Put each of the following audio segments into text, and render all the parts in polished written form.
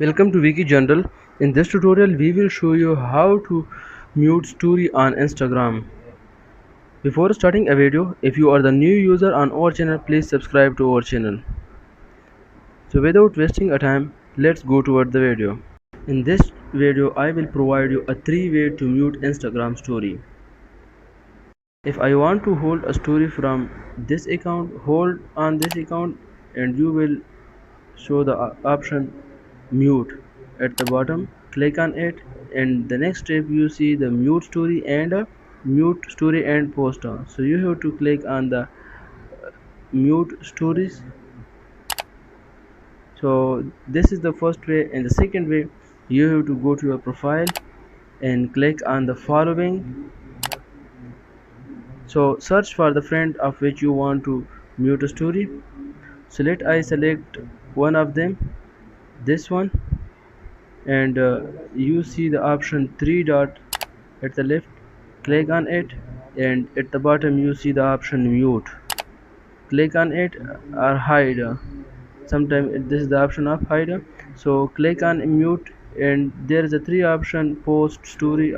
Welcome to Wiki General. In this tutorial we will show you how to mute story on Instagram. Before starting a video, if you are the new user on our channel, please subscribe to our channel. So without wasting a time, let's go toward the video. In this video I will provide you a 3-way to mute Instagram story. If I want to hold a story from this account, hold on this account and you will show the option mute at the bottom. Click on it and the next step you see the mute story and mute story and post on. So you have to click on the mute stories. So this is the first way, and the second way you have to go to your profile and click on the following. So search for the friend of which you want to mute a story. So I select one of them, this one, and you see the option 3 dot at the left. Click on it and at the bottom you see the option mute. Click on it or hide. Sometimes this is the option of hide. So click on mute and there is a 3 option: post, story,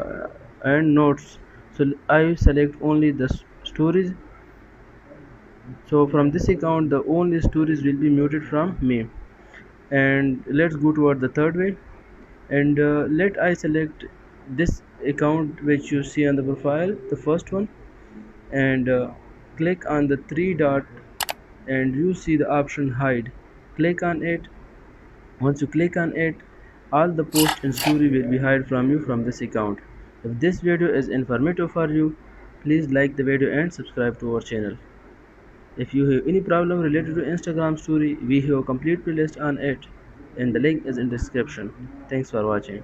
and notes. So I select only the stories. So from this account the only stories will be muted from me. And let's go toward the third way, and let I select this account which you see on the profile, the first one, and click on the 3 dot and you see the option hide. Click on it. Once you click on it, all the post and story will be hide from you from this account. If this video is informative for you, please like the video and subscribe to our channel. If you have any problem related to Instagram story, we have a complete playlist on it and the link is in description. Thanks for watching.